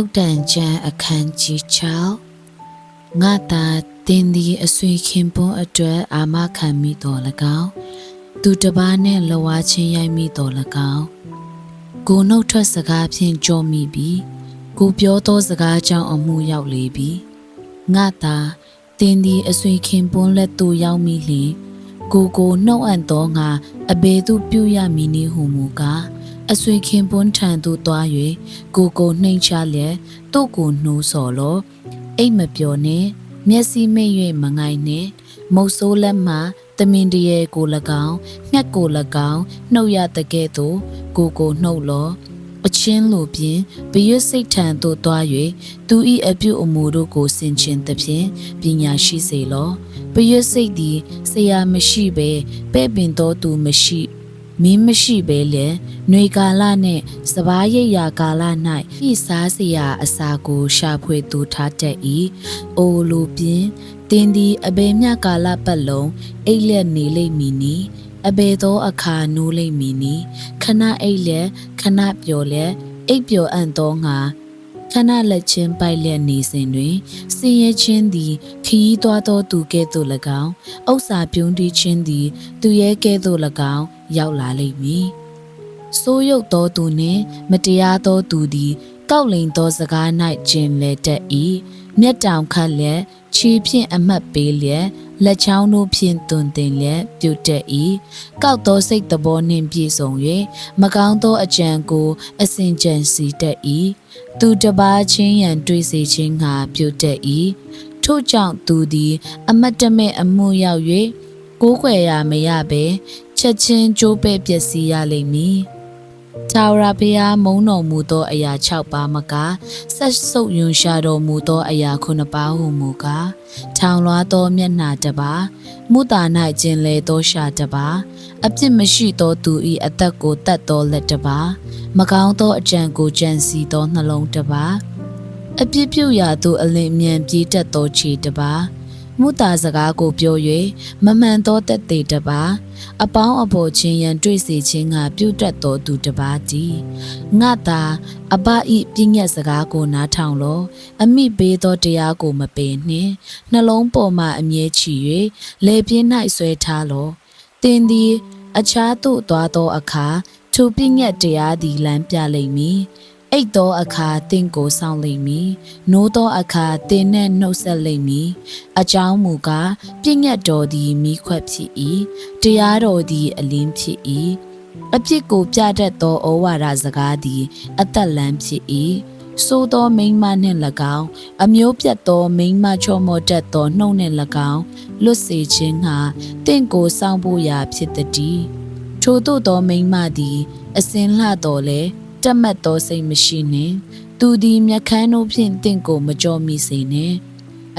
တုတ်တန်ကျမ်းအခန်းကြီး6ငါသာတင်းသည်အဆွေခင်ပွန်းအတွက်အာမခံမိတော်၎င်းသူတစ်ပါးနှင့်လဝါချင်းရိုက်မိတော်၎င်းကိုနှုတ်ထွက်စကားဖြင့်ကြောမိပြီးကိုပြောသောစကားကြောင့်အမှုရောက်လေပြီငါသာတင်းသည်အဆွေခင်ပွန်းလက်သို့ရောက်မိလျှင်ကိုနှုတ်အံ့သောငါအဘယ်သို့ပြုရမည်နည်းဟုမူကားအဆွေခင်ပွန်းထံသို့သွား၍ကိုနှိမ်ချလျက်တို့ကိုနှိုးဆော်လောအိတ်မပြောနဲ့မျက်စိမိတ်၍မငိုင်းနဲ့မုတ်ဆိုးလက်မှတမင်တရေကို၎င်းငှက်ကို၎င်းနှုတ်ရတကဲ့သို့ကိုနှုတ်လောအချင်းလိုဖြင့်ဘရွတ်စိတ်ထံသို့သွား၍သူ၏အပြုအမူတို့ကိုဆင်ခြင်သဖြင့်ပညာရှိစေလောဘရွတ်စိတ်သည်ဆရာမရှိဘဲပဲ့ပင်သောသူမရှိမင်းမရှိဘဲလေຫນွေကာလနှင့်စပားရိပ်ရာကာလ၌ဤစားเสียအစာကိုရှာဖွေသူထားတတ်၏အိုလိုပြင်းတင်းသည်အဘယ်မြကာလပတ်လုံးအိပ်လက်နေလိမ့်မည်နီအဘယ်သောအခါနိုးလိမ့်မည်နီခဏအိပ်လက်ခဏပျော်လက်အိပ်ပျော်အံ့သောငါခဏလက်ချင်းပိုက်လျက်နေစဉ်တွင်စင်ရဲချင်းသည်ခီးသွားသောသူကဲ့သို့၎င်းဥစ္စာပြုံးတီးခြင်းသည်သူရဲ့ကဲ့သို့၎င်းရောက်လာလိမ့်မည်စိုးရုပ်သောသူနှင့်မတရားသောသူသည်ကောက်လိန်သောစကား၌ကျင်လေတတ်၏မျက်တောင်ခတ်လျက်ခြေဖြင့်အမှတ်ပေးလျက်လက်ချောင်းတို့ဖြင့်တွင်တင်လျက်ပြုတ်တတ်၏ကောက်သောစိတ်သဘောနှင့်ပြည့်စုံ၍မကောင်းသောအကြံကိုအစဉ်ကြံစီတတ်၏သူတစ်ပါးချင်းရန်တွေ့စေခြင်းငှာပြုတ်တတ်၏ထို့ကြောင့်သူသည်အမတ်တမဲ့အမှုရောက်၍ကိုးကွယ်ရာမရဘဲချက်ချင်းကြိုးပဲ့ပျက်စီးရလိမ့်မည်ထာဝရဘုရားမုန်းတော်မူသောအရာ6ပါးမကဆက်ဆုပ်ယွန်ရှာတော်မူသောအရာ9ပါးဟုမူကားထောင်လွှားသောမျက်နှာတစ်ပါးမုတာ၌ကျင်လေသောရှာတစ်ပါးအပြစ်မရှိသောသူ၏အသက်ကိုတတ်သောလက်တစ်ပါးမကောင်းသောအကြံကိုကြံစီသောနှလုံးတစ်ပါးအပြစ်ပြုရာသို့အလင်းမြန်ပြေးတတ်သောခြေတစ်ပါးမုတာစကားကိုပြော၍မမှန်သောတက်သေးတစ်ပါးအပေါင်းအဘော်ချင်းရန်တွေ့စေခြင်းကပြုတ်တတ်သောသူတစ်ပါးတည်းငါသာအဘဤပြည့်ညက်စကားကိုနားထောင်လောအမိပေးသောတရားကိုမပယ်နှင့်နှလုံးပေါ်မှအမြဲချီ၍လေပြင်း၌ဆွဲထားလောသင်သည်အခြားသို့သွားသောအခါထိုပြည့်ညက်တရားသည်လမ်းပြလိမ့်မည်အိတ်သောအခါသင်ကိုဆောင်လိမ့်မည်။နိုးသောအခါသင်နှင့်နှုတ်ဆက်လိမ့်မည်။အကြောင်းမူကားပြည့်ညတ်တော်သည်မိခွက်ဖြစ်၏။တရားတော်သည်အလင်းဖြစ်၏။အပြစ်ကိုပြတတ်သောဩဝါဒစကားသည်အသက်လမ်းဖြစ်၏။ဆိုးသောမိန်းမနှင့်၎င်းအမျိုးပြတ်သောမိန်းမချောမောတတ်သောနှုတ်နှင့်၎င်းလွတ်စေခြင်းငှာသင်ကိုဆောင်ဖို့ရာဖြစ်သည်။ထို့သောမိန်းမသည်အစင်လှတော်လဲတတ်မှတ်သောစိတ်မရှိနှင့်သူသည်မျက်ခမ်းတို့ဖြင့်တင့်ကိုမကြောမိစေနှင့်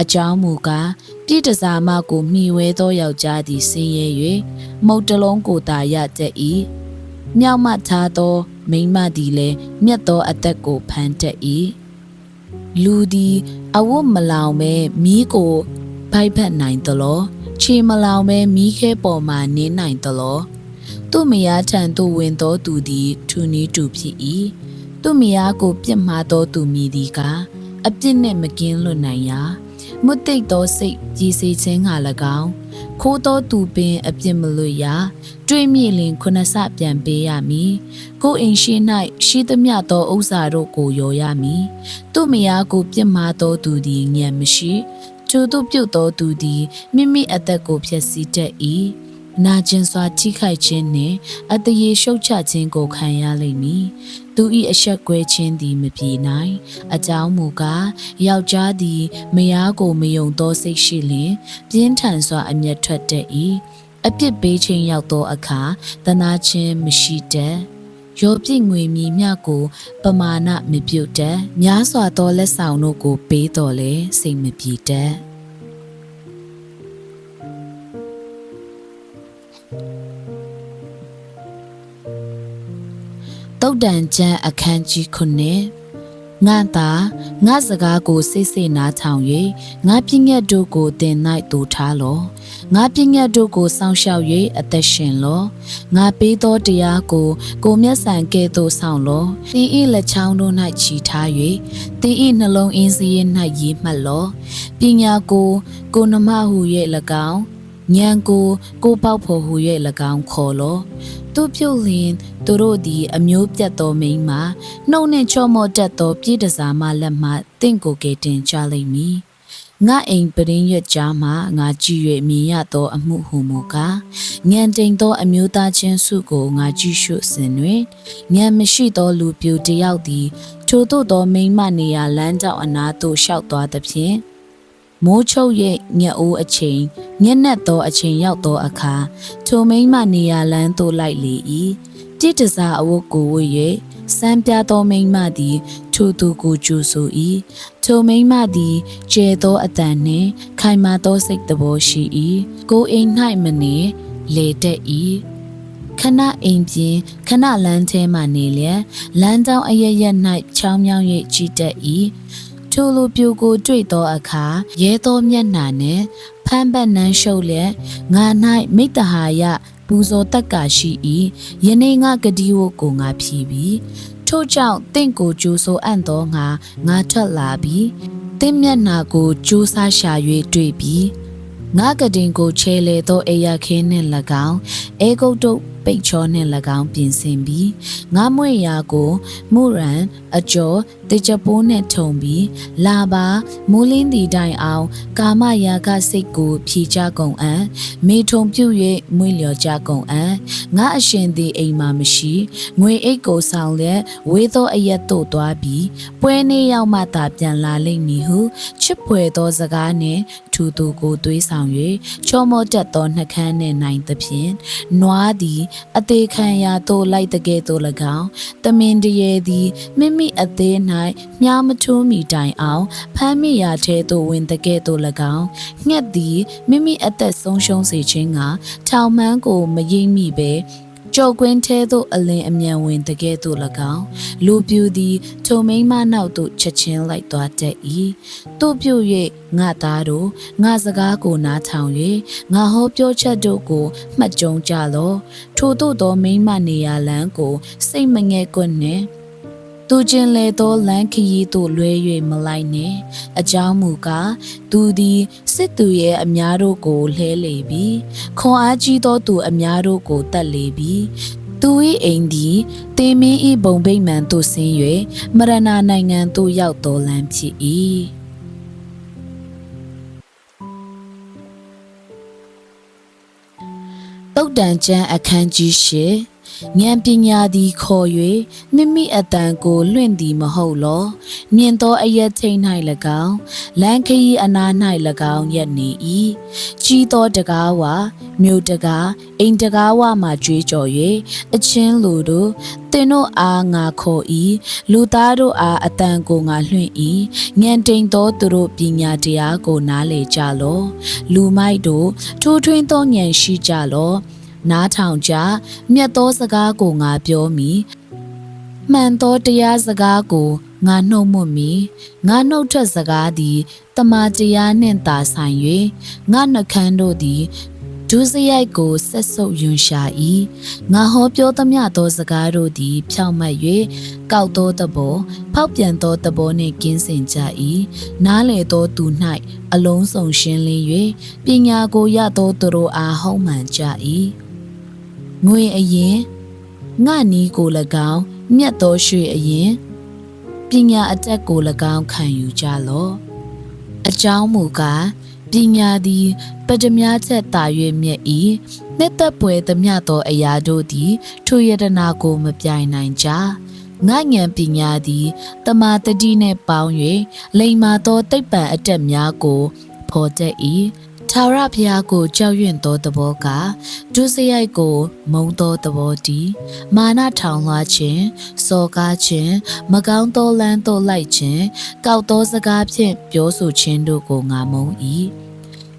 အကြောင်းမူကားပြည့်တစားမကိုမှီဝဲသောယောက်ျားသည်ဆင်းရဲ၍မုတ်တလုံးကိုသာရတတ်၏မြောက်မှထားသောမိန်းမသည်လည်းမြတ်သောအသက်ကိုဖန်တတ်၏လူသည်အဝတ်မလောင်ပဲမီးကိုဗိုက်ဖက်နိုင်သလောခြေမလောင်ပဲမီးခဲပေါ်မှနင်းနိုင်သလောသူ့မယားထံသို့ဝင်သောသူသည်ထူနီးတူဖြစ်၏သူ့မယားကိုပြစ်မှားသောသူမည်သည်ကအပြစ်နှင့်မကင်းလွတ်နိုင်ရာမွတ်သိပ်သောစိတ်ကြီးစေခြင်းငှာ၎င်းခိုးသောသူပင်အပြစ်မလွတ်ရာတွေးမိလင်ခုနစပြန်ပေးရမည်ကိုယ်အိမ်ရှိ၌ရှိသမျှသောဥစ္စာတို့ကိုရောရမည်သူ့မယားကိုပြစ်မှားသောသူသည်ဉာဏ်မရှိထိုသို့ပြုတ်သောသူသည်မိမိအသက်ကိုဖျက်ဆီးတတ်၏နာကျင်စွာထိခိုက်ခြင်းနှင့်အတရေရှုတ်ချခြင်းကိုခံရလိမ့်မည်။သူ၏အဆက်ကွဲခြင်းသည်မပြေနိုင်။အကြောင်းမူကားယောက်ျားသည်မယားကိုမယုံသောစိတ်ရှိလျင်ပြင်းထန်စွာအမျက်ထွက်တတ်၏။အပြစ်ပေးခြင်းရောက်သောအခါသနာခြင်းမရှိတတ်။ရောပြည့်ငွေမြီမြကိုပမာဏမပြုတ်တတ်။များစွာသောလက်ဆောင်တို့ကိုပေးတော်လဲစိတ်မပြေတတ်။တုတ်တန်ကျမ်းအခန်းကြီး9 ငါသာငါစကားကိုစိတ်စိတ်နားထောင်၍ငါပြည့်ညတ်တို့ကိုတင်၌တူထားလောငါပြည့်ညတ်တို့ကိုစောင့်ရှောက်၍အသက်ရှင်လောငါပေးသောတရားကိုမျက်စံကဲ့သို့ဆောင်လောသင်၏လက်ချောင်းတို့၌ချီထား၍သင်၏နှလုံးအင်းစည်း၌ရေးမှတ်လောပညာကိုနှမဟု၍၎င်းဉာဏ်ကိုပေါက်ဖို့ဟု၍၎င်းခေါ်လောသူပြုတ်လျင်သူတို့သည်အမျိုးပြတ်သောမိန်းမနှုတ်နှင့်ချော့မော့တတ်သောပြည်တစားမှလက်မှတင့်ကိုကယ်တင်ကြလိမ့်မည်ငါအိမ်ပရင်းရွက်ကြားမှငါကြည့်၍မြင်ရသောအမှုဟုမူကားဉာဏ်တိမ်သောအမျိုးသားချင်းစုကိုငါကြည့်ရှုစဉ်တွင်ဉာဏ်မရှိသောလူပြိုတယောက်သည်ထိုသို့သောမိန်းမနေရာလမ်းကြောင်းအနားသို့လျှောက်သွားသဖြင့်မိုးချုပ်ရဲ့ညအိုးအချိန်ညက်နက်သောအချိန်ရောက်သောအခါထိုမိန်းမနေရာလမ်းသို့လိုက်လေ၏တိတစားအဝတ်ကိုဝတ်၍စမ်းပြသောမိန်းမသည်ထိုသူကိုကြိုဆို၏ထိုမိန်းမသည်ကျဲသောအတန်နှင့်ခိုင်မာသောစိတ်တော်ရှိ၏ကိုအိမ်၌မနေလေတက်၏ခဏအိမ်ပြင်ခဏလမ်းထဲမှနေလျက်လမ်းကြောင်းအရရက်၌ချောင်းမြောင်း၍ကြည်တက်၏ထိုလူပြိုကိုတွေ့သောအခါရဲသောမျက်နှာနှင့်ဖမ်းပတ်နှမ်းရှုပ်လျက်ငါ၌မိတ္တဟာယပူဇော်တတ်ကရှိ၏ယနေ့ငါဂတိဝတ်ကိုငါဖြီးပြီထို့ကြောင့်တင့်ကိုကြိုးဆိုအံ့သောငါထွက်လာပြီတင့်မျက်နှာကိုကြိုးစားရှာ၍တွေ့ပြီငါကတင်ကိုချဲလေသောအေရခင်းနှင့်၎င်းအေဂုတ်တုတ်ပိတ်ချောနှင့်၎င်းပြင်ဆင်ပြီးငါမွေရာကိုမူရန်အကျော်တေချပိုးနှင့်ထုံပြီးလာပါမိုးလင်းသည့်တိုင်အောင်ကာမရာဂစိတ်ကိုဖြီချကုန်အံ့မေထုံပြုတ်၍မွေလျော်ကြကုန်အံ့ငါအရှင်သည်အိမ်မှာမရှိငွေအိတ်ကိုဆောင်လျက်ဝေးသောအရက်သို့သွားပြီးပွဲနေရောက်မှသာပြန်လာလိမ့်မည်ဟုချစ်ဖွယ်သောစကားနှင့်သူကိုသွေးဆောင်၍ချောမောတက်သောနှကန်းနှင့်နိုင်သဖြင့်နွားသည်အသေးခံရာသို့လိုက်တဲ့ကဲ့သို့၎င်းတမင်တရေသည်မိမိအသေး၌မြားမထိုးမီတိုင်အောင်ဖမ်းမိရာထဲသို့ဝင်တဲ့ကဲ့သို့၎င်းငှက်သည်မိမိအသက်ဆုံးရှုံးစေခြင်းကထောင်မှန်းကိုမရိမ့်မိပဲကြော်ကွင်းထဲသို့အလင်းအမြန်ဝင်တဲ့ကဲ့သို့၎င်းလူပြူသည်ထုံမိန်းမနောက်သို့ချက်ချင်းလိုက်သွားတတ်၏သူ့ပြုတ်၍ငါသားတို့ငါစကားကိုနားထောင်၍ငါဟောပြောချက်တို့ကိုမှတ်ကြုံကြလောထို့သောမိန်းမနေရာလမ်းကိုစိတ်မငဲ့ကွနှင့်သူချင်းလေသောလမ်းခရီးသို့လွဲ၍မလိုက်နှင့်အကြောင်းမူကားသူသည်စစ်သူရဲ့အများတို့ကိုလှဲလေပြီခွန်အားကြီးသောသူအများတို့ကိုတတ်လေပြီသူ၏အိမ်သည်တေမင်း၏ဘုံဗိမာန်သို့ဆင်း၍မရဏနိုင်ငံသို့ရောက်တော်လမ်းဖြစ်၏တုတ်တန်ကျမ်းအခန်းကြီး၈ဉာဏ်ပညာသည်ခေါ်၍မိမိအတန်ကိုလွင့်သည်မဟုတ်လောမြင်သောအရက်ထိန်၌၎င်းလမ်းခရီးအနား၌၎င်းရက်နေ၏ကြီးသောတကားဝမြို့တကားအိမ်တကားဝမှကြွေးကြော်၍အချင်းလူတို့သင်တို့အားငါခေါ်၏လူသားတို့အားအတန်ကိုငါလွှင့်၏ဉာဏ်တိမ်သောသူတို့ပညာတရားကိုနားလေကြလောလူမိုက်တို့ထိုးထွင်းသောဉာဏ်ရှိကြလောနားထောင်ကြမြတ်သောစကားကိုငါပြောမည်မှန်သောတရားစကားကိုငါနှုတ်မွတ်မည်ငါနှုတ်ထွက်စကားသည်တမန်တရားနှင့်သာဆိုင်၍ငါနှခမ်းတို့သည်ဒုစရိုက်ကိုဆက်ဆုပ်ယွန်ရှာ၏ငါဟောပြောသမျှသောစကားတို့သည်ဖြောင့်မတ်၍ကောက်သောသဘောဖောက်ပြန်သောသဘောနှင့်ကင်းစင်ကြ၏နားလေသောသူ၌အလုံးစုံရှင်းလင်း၍ပညာကိုရသောသူတို့အားဟောမှန်ကြ၏ငွေအရင်ငါနီးကို၎င်းမြတ်သောရွှေအရင်ပညာအတက်ကို၎င်းခံယူကြလော့အကြောင်းမူကားပညာသည်ပတ္တမြတ်ချက်သာ၍မြတ်၏နှစ်သက်ပွေသမျှသောအရာတို့သည်ထိုယတနာကိုမပြိုင်နိုင်ကြငါဉာဏ်ပညာသည်တမာတတိနှင့်ပေါင်း၍လိမ္မာသောတိပ္ပံအတက်များကိုဖော်တတ်၏ထာဝရဘုရားကိုကြောက်ရွံ့သောသဘောကဒုစရိုက်ကိုမုန်းသောသဘောတည်းမာနထောင်လွှားခြင်းစော်ကားခြင်းမကောင်းသောလမ်းသို့လိုက်ခြင်းကောက်သောစကားဖြင့်ပြောဆိုခြင်းတို့ကိုငါမုန်း၏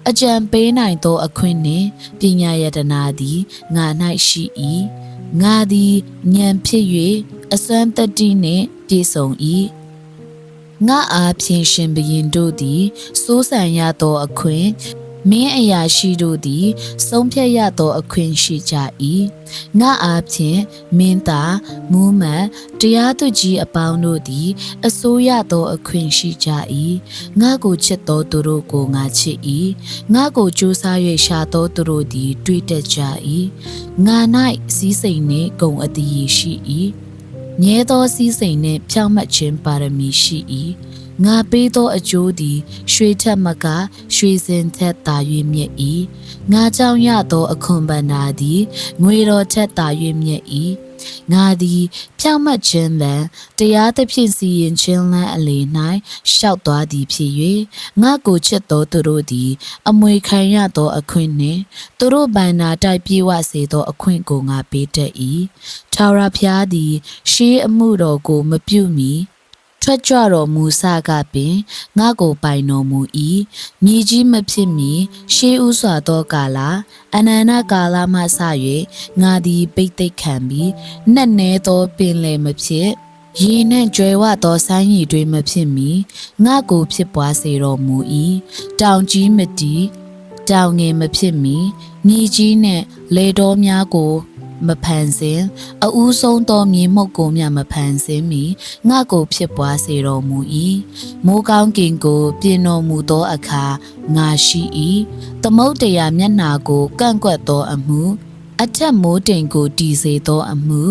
အကြံပေးနိုင်သောအခွင့်နှင့်ပညာယတနာသည်ငါ၌ရှိ၏ငါသည်ဉာဏ်ဖြစ်၍အစွမ်းတတ္တိနှင့်ပြည့်စုံ၏ ငါအားဖြင့်ရှင်ဘရင်တို့သည်စိုးစံရသောအခွင့်မင်းအရာရှိတို့သည်ဆုံးဖြတ်ရသောအခွင့်ရှိကြ၏ငါအားဖြင့်မင်းသားမူးမတ်တရားသူကြီးအပေါင်းတို့သည်အစိုးရသောအခွင့်ရှိကြ၏ငါကိုချစ်သောသူတို့ကိုငါချစ်၏ငါကိုကြိုးစား၍ရှာသောသူတို့သည်တွေ့တတ်ကြ၏ငါ၌စီးစိမ်နှင့်ဂုဏ်အသရေရှိ၏မြဲသောစီးစိမ်နှင့်ဖြောင့်မတ်ခြင်းပါရမီရှိ၏ငါပေးသောအကျိုးသည်ရွှေထက်မကရွှေစင်ထက်သာ၍မြတ်၏ငါကြောင့်ရသောအခွန်ဘန္တာသည်ငွေတော်ထက်သာ၍မြတ်၏ငါသည်ဖြောင့်မတ်ခြင်းလံတရားသဖြင့်စီရင်ခြင်းလံအလေ၌ရှောက်သွားသည်ဖြစ်၍ငါကိုချစ်သောသူတို့သည်အမွေခံရသောအခွင့်နှင့်သူတို့ဘန္တာတိုက်ပြေဝစေသောအခွင့်ကိုငါပေးတတ်၏ထာဝရဘုရားသည်ရှေးအမှုတော်ကိုမပြုမီထွက်ကြွတော်မူစကပင်ငါကိုပိုင်တော်မူ၏မြေကြီးမဖြစ်မီရှေးဥစွာသောကာလအနန္တကာလမှစ၍ငါသည်ပိတ်သိက်ခံပြီးနှက်နဲသောပင်လယ်မဖြစ်ရေနှင့်ကြွယ်ဝသောဆိုင်းရည်တွေမဖြစ်မီငါကိုဖြစ်ပွားစေတော်မူ၏တောင်ကြီးမတီးတောင်ငယ်မဖြစ်မီမြေကြီးနှင့်လေတော်များကိုမဖန်ဆင်းအဦးဆုံးသောမြေမှုတ်ကိုမြမဖန်ဆင်းမီငါကိုဖြစ်ပွားစေတော်မူ၏မိုးကောင်းကင်ကိုပြင်တော်မူသောအခါငါရှိ၏သမုတ်တရားမျက်နာကိုကန့်ကွက်သောအမှုအထက်မိုးတိမ်ကိုတည်စေသောအမှု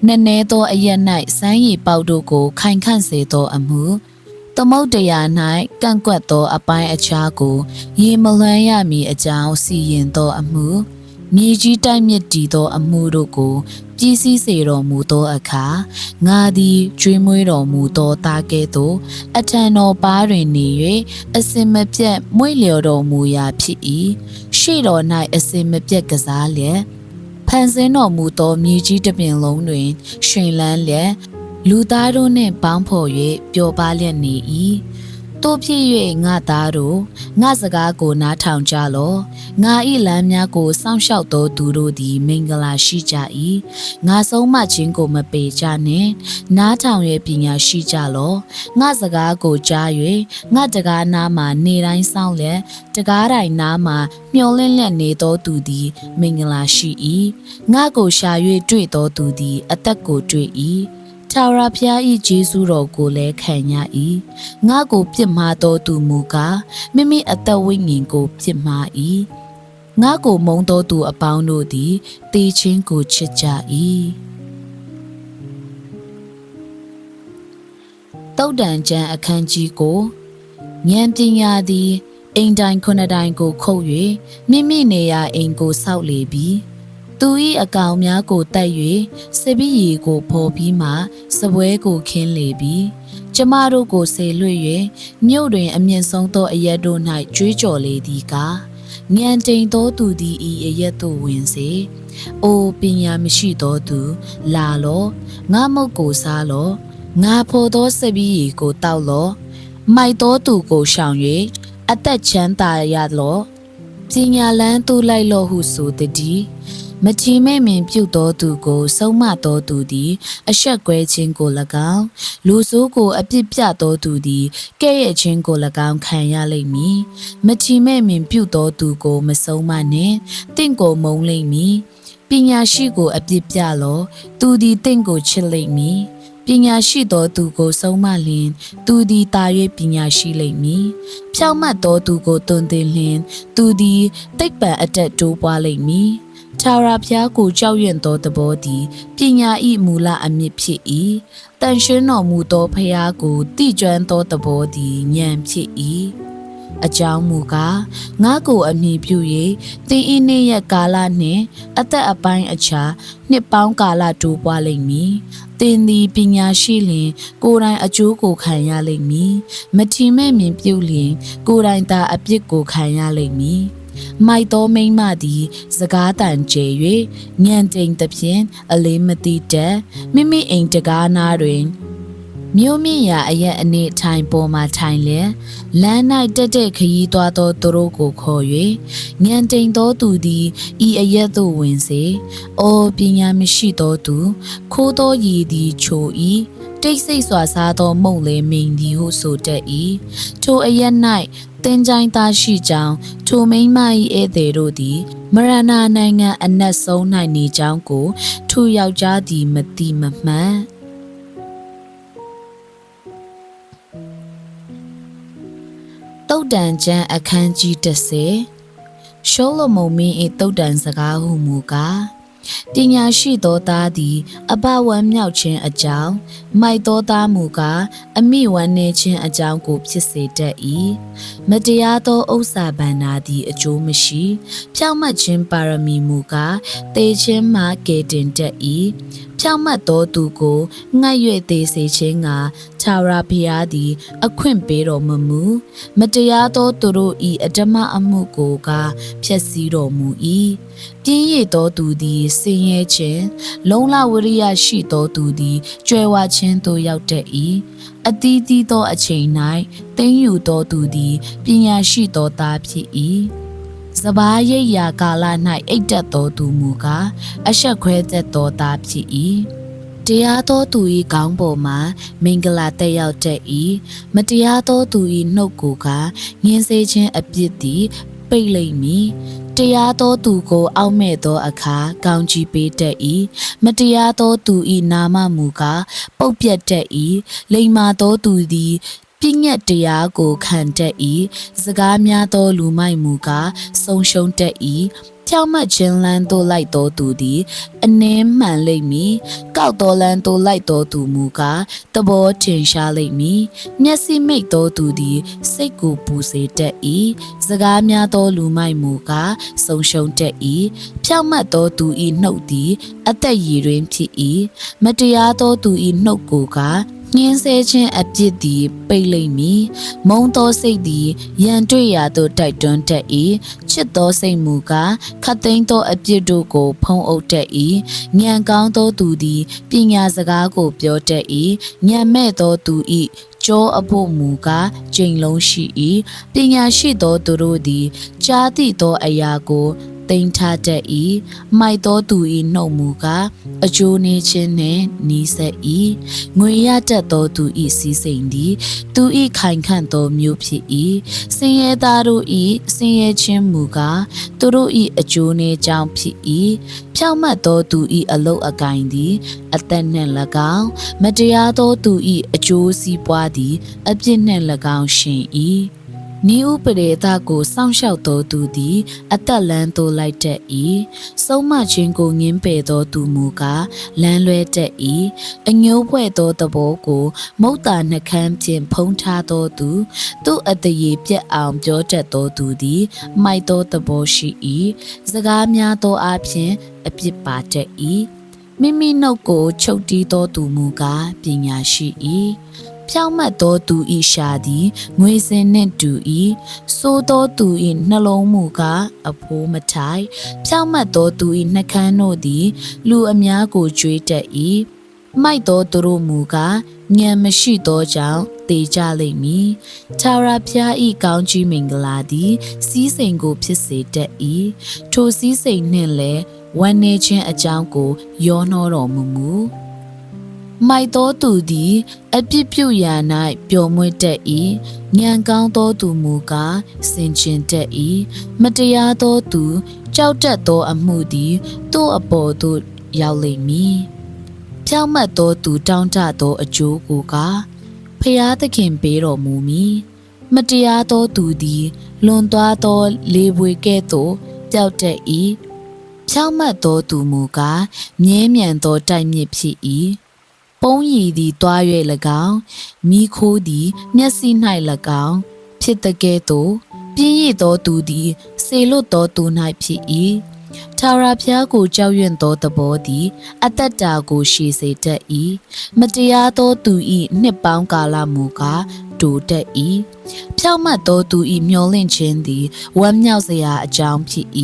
နည်းနည်းသောအရက်၌စမ်းရည်ပေါက်တို့ကိုခိုင်ခန့်စေသောအမှုသမုတ်တရား၌ကန့်ကွက်သောအပိုင်းအခြားကိုရေမလွှမ်းရမည်အကြောင်းစီရင်သောအမှုမြေကြီးတိုက်မြစ်တည်သောအမှုတို့ကိုပြည့်စည်စေတော်မူသောအခါငါသည်ကျွေးမွေးတော်မူသောသားကဲ့သို့အထံတော်ပါးတွင်နေ၍အစင်မပြတ်မွေ့လျော်တော်မူရာဖြစ်၏ရှေ့တော်၌အစင်မပြတ်ကစားလျက်ဖန်ဆင်းတော်မူသောမြေကြီးတစ်ပြင်လုံးတွင်ရှင်လန်းလျက်လူသားတို့နှင့်ပေါင်းဖော်၍ပျော်ပါလျက်နေ၏တို့ဖြစ်၍ငါသားတို့ငါစကားကိုနားထောင်ကြလော့ငါ၏လမ်းများကိုစောင့်ရှောက်သောသူတို့သည်မင်္ဂလာရှိကြ၏ငါဆုံးမခြင်းကိုမပေကြနှင့်နားထောင်၍ပညာရှိကြလော့ငါစကားကိုကြား၍ငါတကားနားမှနေတိုင်းစောင့်လျက်တကားတိုင်းနားမှမျောလင့်လျက်နေသောသူသည်မင်္ဂလာရှိ၏ငါကိုရှာ၍တွေ့သောသူသည်အသက်ကိုတွေ့၏ထာဝရဘုရား၏ကျေးဇူးတော်ကိုလည်းခံရ၏ငါကိုပြစ်မှားသောသူမူကားမိမိအသက်ဝိညာဉ်ကိုပြစ်မှား၏ငါကိုမုန်းသောသူအပေါင်းတို့သည်တေခြင်းကိုချစ်ကြ၏တုတ်တန်ကျမ်းအခန်းကြီးကိုဉာဏ်ပညာသည်အိမ်တိုင်းခုနှစ်တိုင်းကိုခုတ်၍မိမိနေရာအိမ်ကိုဆောက်လေပြီသူ၏အကောင်များကိုတိုက်၍စပည့်ရီကိုဖော်ပြီးမှစပွဲကိုခင်းလေပြီကျမတို့ကိုဆေလွှတ်၍မြို့တွင်အမြင့်ဆုံးသောအရက်တို့၌ကြွေးကြော်လေသည်ကားဉာဏ်တိမ်သောသူသည်ဤအရက်သို့ဝင်စေအိုပညာမရှိသောသူလာလောငါမုတ်ကိုစားလောငါဖော်သောစပည့်ရီကိုတောက်လောမိုက်သောသူကိုရှောင်၍အသက်ချမ်းသာရလောပညာလန်းသူလိုက်လောဟုဆိုသည်မချီမဲ့မင်ပြုတ်တော်သူကိုဆုံးမတော်သူသည်အဆက်ကွဲခြင်းကို၎င်းလူဆိုးကိုအပြစ်ပြတော်သူသည်ကဲ့ရဲ့ခြင်းကို၎င်းခံရလိမ့်မည်မချီမဲ့မင်ပြုတ်တော်သူကိုမဆုံးမနှင့်တင့်ကိုမုန်းလိမ့်မည်ပညာရှိကိုအပြစ်ပြလောသူသည်တင့်ကိုချစ်လိမ့်မည်ပညာရှိသောသူကိုဆုံးမလျင်သူသည်တာ၍ပညာရှိလိမ့်မည်ဖြောင့်မတ်သောသူကိုတွင်တင်လျင်သူသည်တိတ်ပံအတက်တိုးပွားလိမ့်မည်ထာဝရဘုရားကိုကြောက်ရွံ့သောသဘောသည်ပညာ၏မူလအမြစ်ဖြစ်၏တန်ရှင်းတော်မူသောဘုရားကိုတိကျွမ်းသောသဘောသည်ဉာဏ်ဖြစ်၏အကြောင်းမူကားငါကိုအမည်ပြု၍သင်၏နေ့ရက်ကာလနှင့်အသက်အပိုင်းအခြားနှစ်ပေါင်းကာလတိုးပွားလိမ့်မည်သင်သည်ပညာရှိလျင်ကိုယ်တိုင်အကျိုးကိုခံရလိမ့်မည်မထီမဲ့မြင်ပြုလျင်ကိုယ်တိုင်သာအပြစ်ကိုခံရလိမ့်မည်မိုက်သောမိန်းမသည်စကားတန်ကျဲ၍ညံတိမ်သဖြင့်အလေးမသိတတ်မိမိအိမ်တကားနာတွင် မြို့မြင့်ရာအရက်အနေထိုင်ပေါ်မှထိုင်လျက်လမ်း၌တက်တက်ခရီးသွားသောသူတို့ကိုခေါ်၍ငန်တိန်သောသူသည်ဤအရက်သို့ဝင်စေ။အော်ပညာမရှိသောသူခိုးသောရည်သည်ချို၏တိတ်ဆိတ်စွာစားသောမုန့်လည်းမိန်သည်ဟုဆိုတတ်၏ထိုအရက်၌တင်ကြိုင်သားရှိကြောင်းထိုမိန်းမ၏ဧည့်သည်တို့သည်မရဏနိုင်ငံအနက်ဆုံး၌နေကြောင်းကိုထိုယောက်ျားသည်မသိမမှန်တုတ်တန်ကျမ်းအခန်းကြီး30ရှောလမုန်မင်း၏တုတ်တန်စကားဟုမူကားပညာရှိသောသားသည်အဘဝမ်းမြောက်ခြင်းအကြောင်းမိုက်သောသားမူကားအမိဝမ်းနေခြင်းအကြောင်းကိုဖြစ်စေတတ်၏မတရားသောဥစ္စာဘန္နာသည်အကျိုးမရှိဖြောင့်မတ်ခြင်းပါရမီမူကားတေခြင်းမှကယ်တင်တတ်၏ဖြောင့်မတ်သောသူကိုငှက်၍သေးစေခြင်းကခြာရာဖျားသည်အခွင့်ပေးတော်မမူမတရားသောသူတို့၏အဓမ္မအမှုကိုကဖျက်ဆီးတော်မူ၏ပြင်းရသောသူသည်ဆင်းရဲခြင်းလုံလဝရိယရှိသောသူသည်ကြွယ်ဝခြင်းသို့ရောက်တတ်၏အသီးသီးသောအချိန်၌သိမ်းယူသောသူသည်ပညာရှိသောသားဖြစ်၏စဘာရိတ်ရာကာလ၌အိတ်တက်သောသူမူကားအဆက်ခွဲသက်သောသားဖြစ်၏တရားသောသူ၏ခေါင်းပေါ်မှာမင်္ဂလာတက်ရောက်တတ်၏မတရားသောသူ၏နှုတ်ကိုကငင်းစေခြင်းအပြစ်သည်ပိတ်လိမ့်မည်တရားသောသူကိုအောက်မဲ့သောအခါကောင်းချီးပေးတတ်၏မတရားသောသူ၏နာမမူကားပုတ်ပြတ်တတ်၏လိမ္မာသောသူသည်ပညတ်တရားကိုခံတတ်၏စကားများသောလူမိုက်မူကားဆုံးရှုံးတတ်၏ဖြောင့်မတ်ခြင်းလမ်းသို့လိုက်သောသူသည်အနှဲမှန်လိမ့်မည်ကောက်သောလမ်းသို့လိုက်သောသူမူကားသဘောထင်ရှားလိမ့်မည်မျက်စိမိတ်သောသူသည်စိတ်ကိုပူစေတတ်၏စကားများသောလူမိုက်မူကားဆုံးရှုံးတတ်၏ဖြောင့်မတ်သောသူ၏နှုတ်သည်အသက်ရည်တွင်ဖြစ်၏မတရားသောသူ၏နှုတ်ကိုကငင်းဆဲခြင်းအပြစ်သည်ပိတ်လိမ့်မည်မုံသောစိတ်သည်ရန်တွေ့ရာသို့တိုက်တွန်းတတ်၏ချစ်သောစိတ်မူကားခတ်သိမ်းသောအပြစ်တို့ကိုဖုံးအုပ်တတ်၏ဉာဏ်ကောင်းသောသူသည်ပညာစကားကိုပြောတတ်၏ဉာဏ်မဲ့သောသူ၏ကြောအဖို့မူကားကျိန်လုံးရှိ၏ပညာရှိသောသူတို့သည်ကြားသိသောအရာကိုတိမ်ထားတတ်၏မိုက်သောသူ၏နှုတ်မူကားအကျိုးနေခြင်းနှင့်နီးစပ်၏ငွေရတတ်သောသူ၏စီးစိမ်သည်သူ၏ခိုင်ခန့်သောမျိုးဖြစ်၏ဆင်းရဲသားတို့၏ဆင်းရဲခြင်းမူကားသူတို့၏အကျိုးနေကြောင်းဖြစ်၏ဖြောင့်မတ်သောသူ၏အလုတ်အကင်သည်အသက်နှင့်၎င်းမတရားသောသူ၏အကျိုးစီးပွားသည်အပြစ်နှင့်၎င်းရှင်၏နိဥပဒေသကိုစောင့်ရှောက်သောသူသည်အသက်လန်းသို့လိုက်တတ်၏ဆုံးမခြင်းကိုငင်းပယ်သောသူမူကားလမ်းလွဲတတ်၏အညှိုးဖွဲ့သောသဘောကိုမုတ်တာနှကမ်းဖြင့်ဖုံးထားသောသူသူ့အတရေပြက်အောင်ပြောတတ်သောသူသည်မိုက်သောသဘောရှိ၏စကားများသောအပြင်အပြစ်ပါတတ်၏မိမိနှုတ်ကိုချုပ်တီးသောသူမူကားပညာရှိ၏ဖြောင့်မတ်သောသူ၏ရှာသည်ငွေစင်နှင့်တူ၏စိုးသောသူ၏နှလုံးမူကားအဖိုးမထိုက်ဖြောင့်မတ်သောသူ၏နှကမ်းတို့သည်လူအများကိုကြွေးတတ်၏မိုက်သောသူတို့မူကားဉာဏ်မရှိသောကြောင့်တေကြလိမ့်မည်ထာဝရဘုရား၏ကောင်းကြီးမင်္ဂလာသည်စီးစိမ်ကိုဖြစ်စေတတ်၏ထိုစီးစိမ်နှင့်လည်းဝမ်းနည်းခြင်းအကြောင်းကိုရောနှောတော်မူမူမိုက်သောသူသည်အပြစ်ပြုရာ၌ပျော်မွေ့တတ်၏ဉာဏ်ကောင်းသောသူမူကားစင်ကြင်တတ်၏မတရားသောသူကြောက်တတ်သောအမှုသည်သူ့အပေါ်သို့ရောက်လိမ့်မည်ဖြောင့်မတ်သောသူတောင်းတသောအကျိုးကိုကဖျားသခင်ပေးတော်မူမည်မတရားသောသူသည်လွန်သွားသောလေပွေကဲ့သို့ပျောက်တတ်၏ဖြောင့်မတ်သောသူမူကားမြဲမြံသောတိုက်မြစ်ဖြစ်၏ပုံးရည်သည်တွား၍၎င်းမိခိုးသည်မျက်စိ၌၎င်းဖြစ်တကဲ့သို့ပြင်းရသောသူသည်စေလွတ်သောသူ၌ဖြစ်၏ထာဝရဘုရားကိုကြောက်ရွံ့သောသဘောသည်အသက်တာကိုရှည်စေတတ်၏မတရားသောသူ၏နှစ်ပေါင်းကာလမူကားတိုးတက်၏ဖြောင့်မတ်သောသူ၏မျှော်လင့်ခြင်းသည်ဝမ်းမြောက်စရာအကြောင်းဖြစ်၏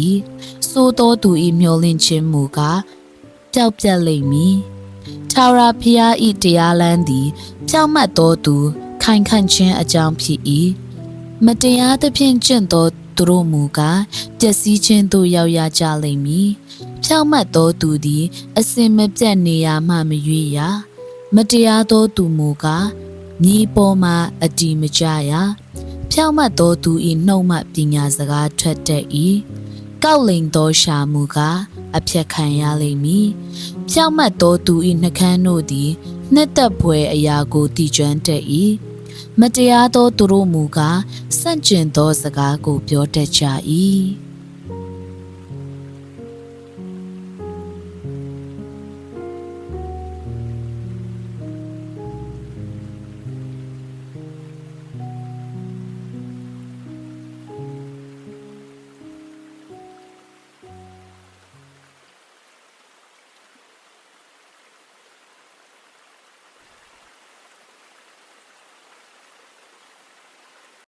ဆိုးသောသူ၏မျှော်လင့်ခြင်းမူကားပျောက်ပြတ်လိမ့်မည်ထာ ထာဝရဘုရား၏တရားလမ်းသည်ဖြောင့်မတ်သောသူခိုင်ခန့်ခြင်းအကြောင်းဖြစ်၏မတရားသဖြင့်ကျင့်သောသူတို့မူကားပျက်စီးခြင်းသို့ရောက်ရကြလိမ့်မည်ဖြောင့်မတ်သောသူသည်အစင်မပြတ်နေရမှမရွေ့ရမတရားသောသူမူကားမြေပေါ်မှအတည်မကျရဖြောင့်မတ်သောသူ၏နှုတ်မှပညာစကားထွက်တတ်၏ကောက်လိမ်သောရှာမူကားအဖြတ်ခံရလိမ့်မည်ဖြောင့်မတ်သောသူ၏နှကန်းတို့သည်နှစ်သက်ဖွယ်အရာကိုတည်ကျွမ်းတတ်၏မတရားသောသူတို့မူကားဆန့်ကျင်သောစကားကိုပြောတတ်ကြ၏